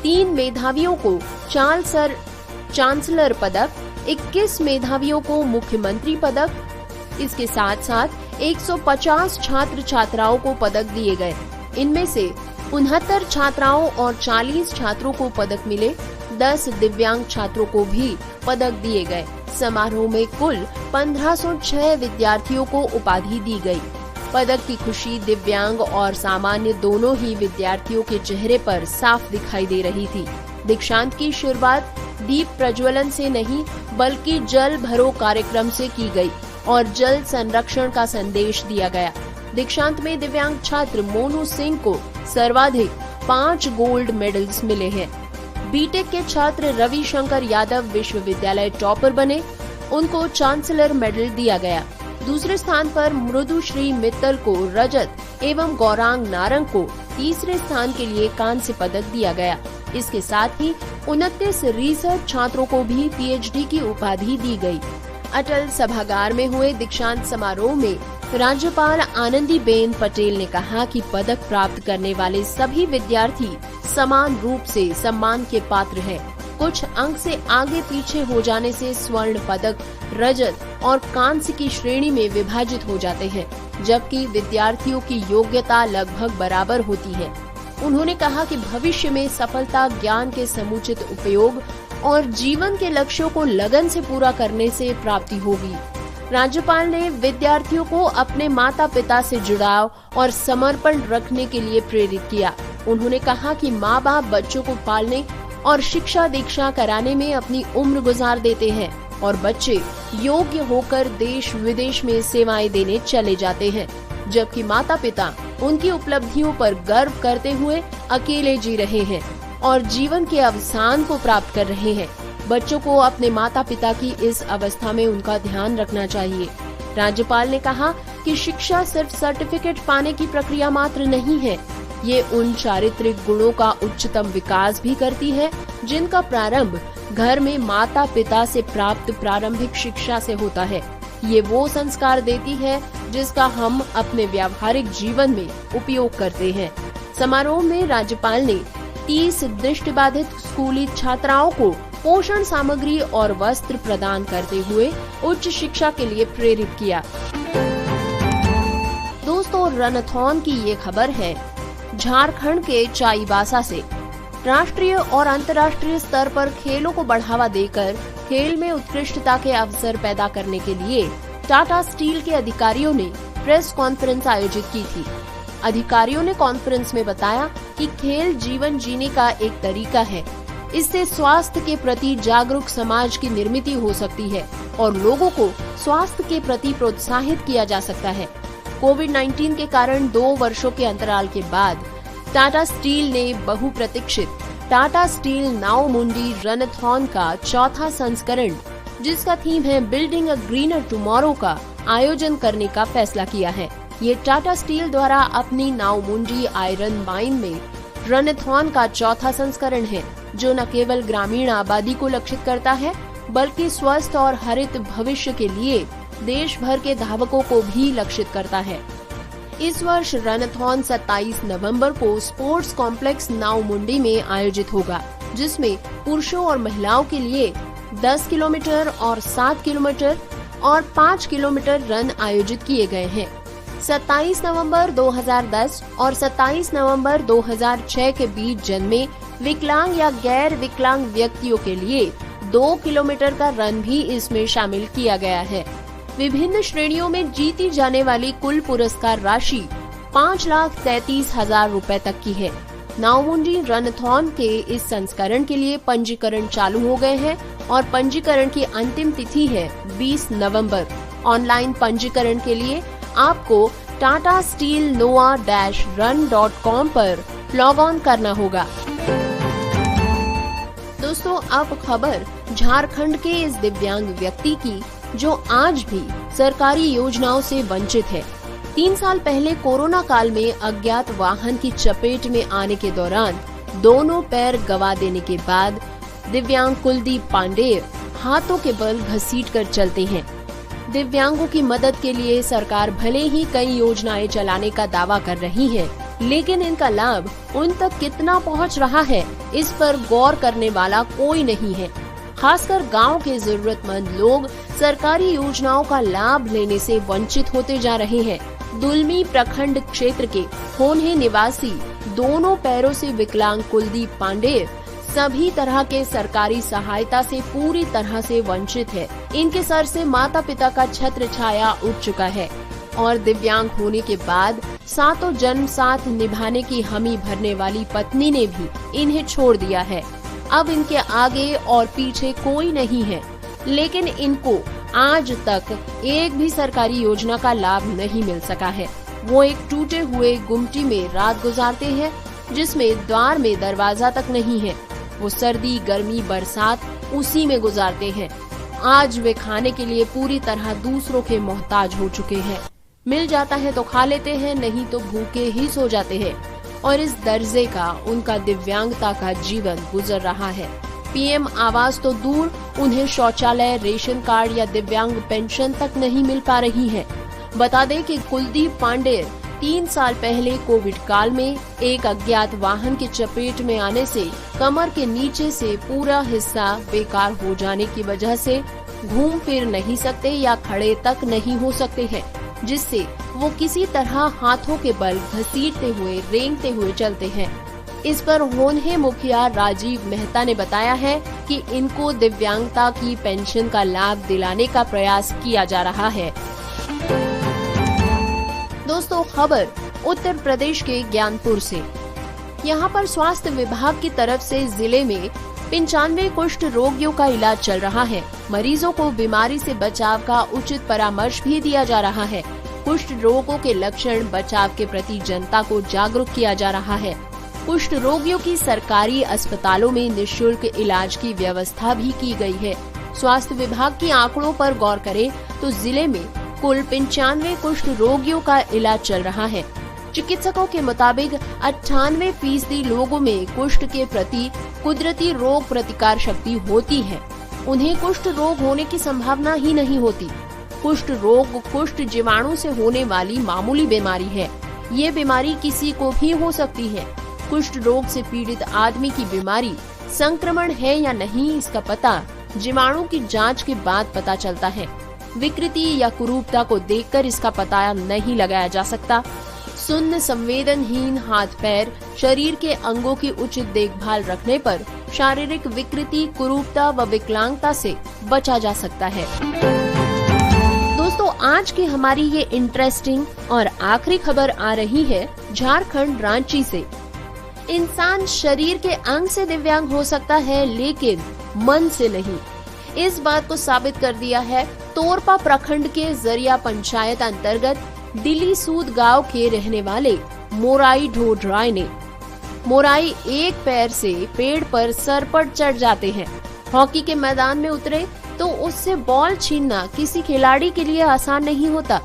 3 मेधावियों को चांसलर पदक, 21 मेधावियों को मुख्यमंत्री पदक, इसके साथ साथ 150 छात्र छात्राओं को पदक दिए गए। इनमें से 69 छात्राओं और 40 छात्रों को पदक मिले। 10 दिव्यांग छात्रों को भी पदक दिए गए। समारोह में कुल 1506 विद्यार्थियों को उपाधि दी गई। पदक की खुशी दिव्यांग और सामान्य दोनों ही विद्यार्थियों के चेहरे पर साफ दिखाई दे रही थी। दीक्षांत की शुरुआत दीप प्रज्वलन से नहीं बल्कि जल भरो कार्यक्रम से की गई और जल संरक्षण का संदेश दिया गया। दीक्षांत में दिव्यांग छात्र मोनू सिंह को सर्वाधिक 5 गोल्ड मेडल्स मिले हैं। बीटेक के छात्र रविशंकर यादव विश्वविद्यालय टॉपर बने, उनको चांसलर मेडल दिया गया। दूसरे स्थान पर मृदुश्री मित्तल को रजत एवं गौरांग नारंग को तीसरे स्थान के लिए कांस्य पदक दिया गया। इसके साथ ही 29 रिसर्च छात्रों को भी पीएचडी की उपाधि दी गई। अटल सभागार में हुए दीक्षांत समारोह में राज्यपाल आनंदीबेन पटेल ने कहा कि पदक प्राप्त करने वाले सभी विद्यार्थी समान रूप से सम्मान के पात्र हैं। कुछ अंक से आगे पीछे हो जाने से स्वर्ण पदक, रजत और कांस्य की श्रेणी में विभाजित हो जाते हैं, जबकि विद्यार्थियों की योग्यता लगभग बराबर होती है। उन्होंने कहा कि भविष्य में सफलता ज्ञान के समुचित उपयोग और जीवन के लक्ष्यों को लगन से पूरा करने से प्राप्ति होगी। राज्यपाल ने विद्यार्थियों को अपने माता पिता से जुड़ाव और समर्पण रखने के लिए प्रेरित किया। उन्होंने कहा कि माँ बाप बच्चों को पालने और शिक्षा दीक्षा कराने में अपनी उम्र गुजार देते हैं और बच्चे योग्य होकर देश विदेश में सेवाएं देने चले जाते हैं, जबकि माता पिता उनकी उपलब्धियों पर गर्व करते हुए अकेले जी रहे हैं और जीवन के अवसान को प्राप्त कर रहे हैं। बच्चों को अपने माता पिता की इस अवस्था में उनका ध्यान रखना चाहिए। राज्यपाल ने कहा कि शिक्षा सिर्फ सर्टिफिकेट पाने की प्रक्रिया मात्र नहीं है, ये उन चारित्रिक गुणों का उच्चतम विकास भी करती है जिनका प्रारंभ घर में माता पिता से प्राप्त प्रारंभिक शिक्षा से होता है। ये वो संस्कार देती है जिसका हम अपने व्यावहारिक जीवन में उपयोग करते हैं। समारोह में राज्यपाल ने 30 दृष्टिबाधित स्कूली छात्राओं को पोषण सामग्री और वस्त्र प्रदान करते हुए उच्च शिक्षा के लिए प्रेरित किया। दोस्तों, रनथॉन की ये खबर है झारखंड के चाईबासा से। राष्ट्रीय और अंतर्राष्ट्रीय स्तर पर खेलों को बढ़ावा देकर खेल में उत्कृष्टता के अवसर पैदा करने के लिए टाटा स्टील के अधिकारियों ने प्रेस कॉन्फ्रेंस आयोजित की थी। अधिकारियों ने कॉन्फ्रेंस में बताया कि खेल जीवन जीने का एक तरीका है। इससे स्वास्थ्य के प्रति जागरूक समाज की निर्मित हो सकती है और लोगों को स्वास्थ्य के प्रति प्रोत्साहित किया जा सकता है। कोविड-19 के कारण 2 वर्षों के अंतराल के बाद टाटा स्टील ने बहुप्रतीक्षित टाटा स्टील नाउ मुंडी रनथॉन का चौथा संस्करण, जिसका थीम है बिल्डिंग अ ग्रीनर टुमारो, का आयोजन करने का फैसला किया है। ये टाटा स्टील द्वारा अपनी नाउ मुंडी आयरन माइन में रनथॉन का चौथा संस्करण है, जो न केवल ग्रामीण आबादी को लक्षित करता है बल्कि स्वस्थ और हरित भविष्य के लिए देश भर के धावकों को भी लक्षित करता है। इस वर्ष रनथॉन 27 नवंबर को स्पोर्ट्स कॉम्प्लेक्स नाउ मुंडी में आयोजित होगा, जिसमें पुरुषों और महिलाओं के लिए 10 किलोमीटर और 7 किलोमीटर और 5 किलोमीटर रन आयोजित किए गए हैं। 27 नवंबर 2010 और 27 नवंबर 2006 के बीच जन्मे विकलांग या गैर विकलांग व्यक्तियों के लिए 2 किलोमीटर का रन भी इसमें शामिल किया गया है। विभिन्न श्रेणियों में जीती जाने वाली कुल पुरस्कार राशि 5,33,000 रूपए तक की है। नाउ मुंडी रनथॉन के इस संस्करण के लिए पंजीकरण चालू हो गए हैं और पंजीकरण की अंतिम तिथि है 20 नवंबर। ऑनलाइन पंजीकरण के लिए आपको tatasteelnoah-run.com पर लॉग ऑन करना होगा। दोस्तों, अब खबर झारखंड के इस दिव्यांग व्यक्ति की जो आज भी सरकारी योजनाओं से वंचित है। 3 साल पहले कोरोना काल में अज्ञात वाहन की चपेट में आने के दौरान दोनों पैर गंवा देने के बाद दिव्यांग कुलदीप पांडेय हाथों के बल घसीटकर चलते हैं। दिव्यांगों की मदद के लिए सरकार भले ही कई योजनाएं चलाने का दावा कर रही है, लेकिन इनका लाभ उन तक कितना पहुंच रहा है, इस पर गौर करने वाला कोई नहीं है। खासकर गांव के जरूरतमंद लोग सरकारी योजनाओं का लाभ लेने से वंचित होते जा रहे हैं। दुलमी प्रखंड क्षेत्र के होन्हे निवासी दोनों पैरों से विकलांग कुलदीप पांडेय सभी तरह के सरकारी सहायता से पूरी तरह से वंचित है। इनके सर से माता पिता का छत्र छाया उठ चुका है और दिव्यांग होने के बाद सातों जन्म साथ निभाने की हमी भरने वाली पत्नी ने भी इन्हें छोड़ दिया है। अब इनके आगे और पीछे कोई नहीं है, लेकिन इनको आज तक एक भी सरकारी योजना का लाभ नहीं मिल सका है। वो एक टूटे हुए गुमटी में रात गुजारते हैं, जिसमें द्वार में दरवाजा तक नहीं है। वो सर्दी, गर्मी, बरसात उसी में गुजारते हैं। आज वे खाने के लिए पूरी तरह दूसरों के मोहताज हो चुके हैं। मिल जाता है तो खा लेते हैं, नहीं तो भूखे ही सो जाते हैं। और इस दर्जे का उनका दिव्यांगता का जीवन गुजर रहा है। पीएम आवास तो दूर, उन्हें शौचालय, रेशन कार्ड या दिव्यांग पेंशन तक नहीं मिल पा रही है। बता दें कि कुलदीप पांडेय 3 साल पहले कोविड काल में एक अज्ञात वाहन की चपेट में आने से कमर के नीचे से पूरा हिस्सा बेकार हो जाने की वजह से घूम फिर नहीं सकते या खड़े तक नहीं हो सकते हैं, जिससे वो किसी तरह हाथों के बल घसीटते हुए, रेंगते हुए चलते हैं। इस पर होन्हे मुखिया राजीव मेहता ने बताया है कि इनको दिव्यांगता की पेंशन का लाभ दिलाने का प्रयास किया जा रहा है। दोस्तों, खबर उत्तर प्रदेश के ज्ञानपुर से। यहाँ पर स्वास्थ्य विभाग की तरफ से जिले में 95 कुष्ठ रोगियों का इलाज चल रहा है। मरीजों को बीमारी से बचाव का उचित परामर्श भी दिया जा रहा है। कुष्ठ रोगों के लक्षण, बचाव के प्रति जनता को जागरूक किया जा रहा है। कुष्ठ रोगियों की सरकारी अस्पतालों में निःशुल्क इलाज की व्यवस्था भी की गई है। स्वास्थ्य विभाग की आंकड़ों पर गौर करें तो जिले में कुल 95 कुष्ठ रोगियों का इलाज चल रहा है। चिकित्सकों के मुताबिक 98% लोगों में कुष्ठ के प्रति कुदरती रोग प्रतिकार शक्ति होती है। उन्हें कुष्ठ रोग होने की संभावना ही नहीं होती। कुष्ठ रोग कुष्ठ जीवाणु से होने वाली मामूली बीमारी है। ये बीमारी किसी को भी हो सकती है। कुष्ठ रोग से पीड़ित आदमी की बीमारी संक्रमण है या नहीं, इसका पता जीवाणु की जांच के बाद पता चलता है। विकृति या कुरूपता को देखकर इसका पता नहीं लगाया जा सकता। सुन्न, संवेदनहीन हाथ पैर, शरीर के अंगों की उचित देखभाल रखने पर शारीरिक विकृति, कुरूपता व विकलांगता से बचा जा सकता है। दोस्तों, आज की हमारी ये इंटरेस्टिंग और आखिरी खबर आ रही है झारखंड रांची से। इंसान शरीर के अंग से दिव्यांग हो सकता है, लेकिन मन से नहीं। इस बात को साबित कर दिया है तोरपा प्रखंड के जरिया पंचायत अंतर्गत दिल्ली सूद गांव के रहने वाले मोराई ढोडराय ने। मोराई एक पैर से पेड़ पर सरपट चढ़ जाते हैं। हॉकी के मैदान में उतरे तो उससे बॉल छीनना किसी खिलाड़ी के लिए आसान नहीं होता।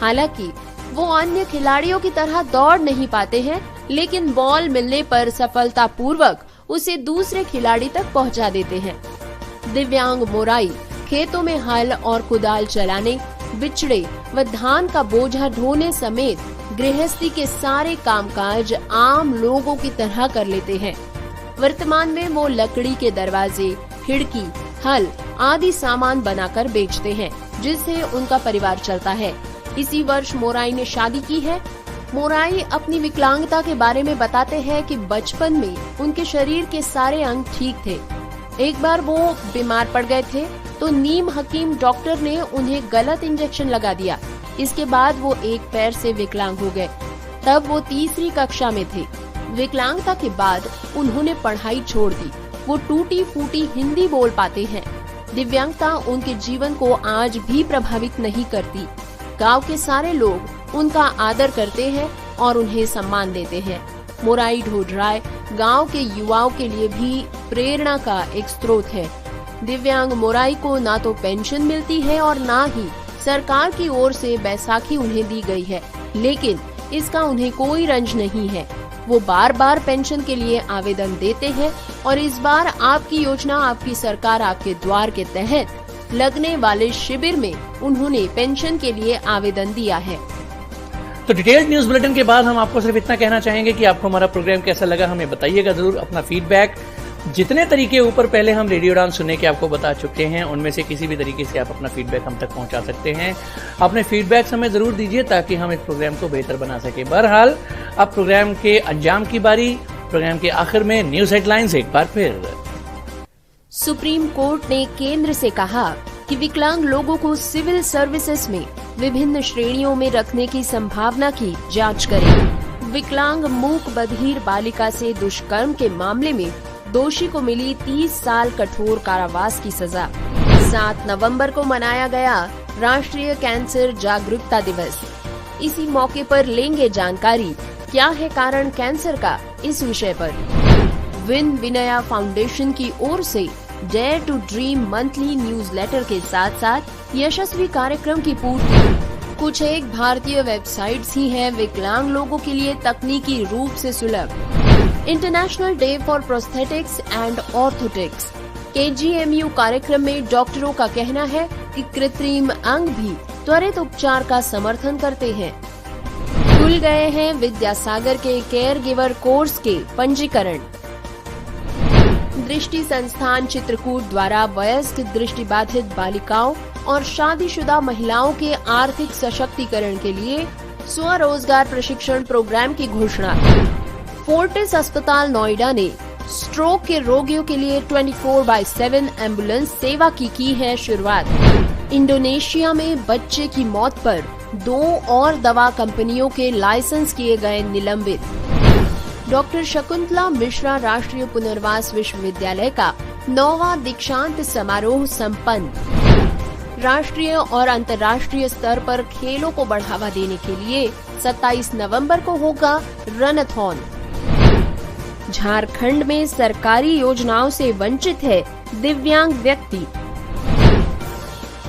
हालांकि वो अन्य खिलाड़ियों की तरह दौड़ नहीं पाते हैं, लेकिन बॉल मिलने पर सफलतापूर्वक उसे दूसरे खिलाड़ी तक पहुंचा देते हैं। दिव्यांग मोराई खेतों में हल और कुदाल चलाने, बिचड़े व धान का बोझा ढोने समेत गृहस्थी के सारे कामकाज आम लोगों की तरह कर लेते हैं। वर्तमान में वो लकड़ी के दरवाजे, खिड़की, हल आदि सामान बनाकर बेचते हैं, जिससे उनका परिवार चलता है। इसी वर्ष मोराई ने शादी की है। मोराई अपनी विकलांगता के बारे में बताते हैं कि बचपन में उनके शरीर के सारे अंग ठीक थे। एक बार वो बीमार पड़ गए थे तो नीम हकीम डॉक्टर ने उन्हें गलत इंजेक्शन लगा दिया। इसके बाद वो एक पैर से विकलांग हो गए। तब वो तीसरी कक्षा में थे। विकलांगता के बाद उन्होंने पढ़ाई छोड़ दी। वो टूटी फूटी हिंदी बोल पाते हैं। दिव्यांगता उनके जीवन को आज भी प्रभावित नहीं करती। गांव के सारे लोग उनका आदर करते हैं और उन्हें सम्मान देते हैं। मोराई ढोडराय गांव के युवाओं के लिए भी प्रेरणा का एक स्रोत है। दिव्यांग मोराई को ना तो पेंशन मिलती है और ना ही सरकार की ओर से बैसाखी उन्हें दी गई है, लेकिन इसका उन्हें कोई रंज नहीं है। वो बार बार पेंशन के लिए आवेदन देते हैं और इस बार आपकी योजना आपकी सरकार आपके द्वार के तहत लगने वाले शिविर में उन्होंने पेंशन के लिए आवेदन दिया है। तो डिटेल्ड न्यूज बुलेटिन के बाद हम आपको सिर्फ इतना कहना चाहेंगे कि आपको हमारा प्रोग्राम कैसा लगा हमें बताइएगा जरूर। अपना फीडबैक जितने तरीके ऊपर पहले हम रेडियो उड़ान सुनने के आपको बता चुके हैं, उनमें से किसी भी तरीके से आप अपना फीडबैक हम तक पहुंचा सकते हैं। अपने फीडबैक हमें जरूर दीजिए ताकि हम इस प्रोग्राम को बेहतर बना सके। बहरहाल अब प्रोग्राम के अंजाम की बारी। प्रोग्राम के आखिर में न्यूज हेडलाइंस एक बार फिर। सुप्रीम कोर्ट ने केंद्र से कहा कि विकलांग लोगों को सिविल सर्विसेज में विभिन्न श्रेणियों में रखने की संभावना की जांच करें। विकलांग मूक बधिर बालिका से दुष्कर्म के मामले में दोषी को मिली 30 साल कठोर कारावास की सजा। 7 नवंबर को मनाया गया राष्ट्रीय कैंसर जागरूकता दिवस। इसी मौके पर लेंगे जानकारी, क्या है कारण कैंसर का, इस विषय पर। विन विनया फाउंडेशन की ओर से dare to dream monthly newsletter के साथ साथ यशस्वी कार्यक्रम की पूर्ति। कुछ एक भारतीय वेबसाइट्स ही हैं विकलांग लोगों के लिए तकनीकी रूप से सुलभ। International day for prosthetics and orthotics KGMU कार्यक्रम में डॉक्टरों का कहना है कि कृत्रिम अंग भी त्वरित उपचार का समर्थन करते हैं। खुल गए हैं विद्यासागर के केयर गिवर कोर्स के पंजीकरण। दृष्टि संस्थान चित्रकूट द्वारा वयस्क दृष्टिबाधित बालिकाओं और शादीशुदा महिलाओं के आर्थिक सशक्तिकरण के लिए स्वरोजगार प्रशिक्षण प्रोग्राम की घोषणा। फोर्टिस अस्पताल नोएडा ने स्ट्रोक के रोगियों के लिए 24/7 एम्बुलेंस सेवा की है शुरुआत। इंडोनेशिया में बच्चे की मौत पर 2 और दवा कंपनियों के लाइसेंस किए गए निलंबित। डॉक्टर शकुंतला मिश्रा राष्ट्रीय पुनर्वास विश्वविद्यालय का 9वां दीक्षांत समारोह संपन्न। राष्ट्रीय और अंतर्राष्ट्रीय स्तर पर खेलों को बढ़ावा देने के लिए 27 नवंबर को होगा रनथॉन। झारखंड में सरकारी योजनाओं से वंचित है दिव्यांग व्यक्ति।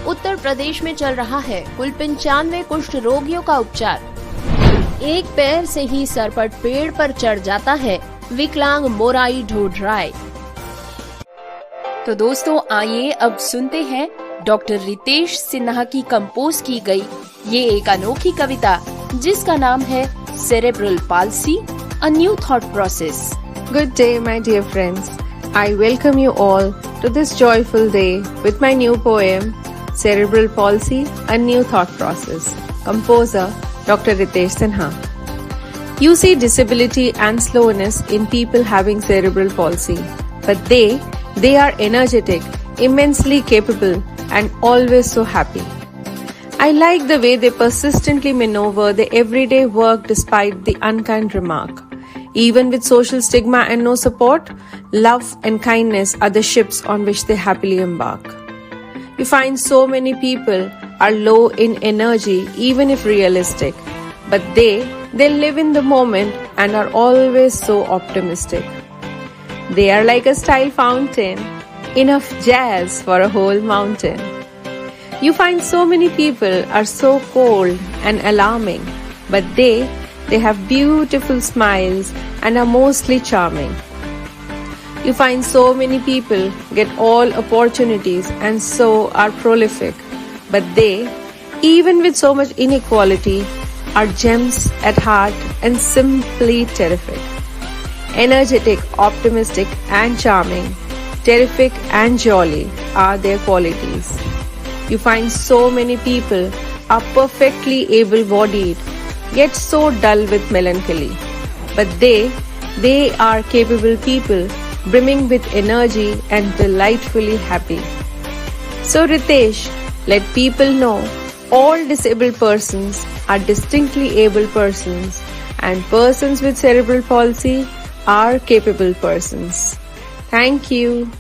उत्तर प्रदेश में चल रहा है कुल 95 कुष्ठ रोगियों का उपचार। एक पैर से ही सरपट पेड़ पर चढ़ जाता है विकलांग मोराई ढोडराय। तो दोस्तों आइए अब सुनते हैं डॉक्टर रितेश सिन्हा की कंपोज की गई ये एक अनोखी कविता जिसका नाम है cerebral palsy, a new thought process. Good day, my dear friends. I welcome you all to this joyful day with my new poem, Cerebral Palsy, A New Thought Process. Composer, Dr. Ritesh Sinha. You see disability and slowness in people having cerebral palsy, but they are energetic, immensely capable, and always so happy. I like the way they persistently maneuver their everyday work despite the unkind remark. Even with social stigma and no support, love and kindness are the ships on which they happily embark. You find so many people are low in energy even if realistic, but they live in the moment and are always so optimistic. They are like a style fountain, enough jazz for a whole mountain. You find so many people are so cold and alarming, but they have beautiful smiles and are mostly charming. You find so many people get all opportunities and so are prolific, but they, even with so much inequality, are gems at heart and simply terrific. Energetic, optimistic and charming, terrific and jolly are their qualities. You find so many people are perfectly able-bodied, yet so dull with melancholy. But they are capable people, brimming with energy and delightfully happy. So Ritesh, let people know all disabled persons are distinctly able persons and persons with cerebral palsy are capable persons. Thank you.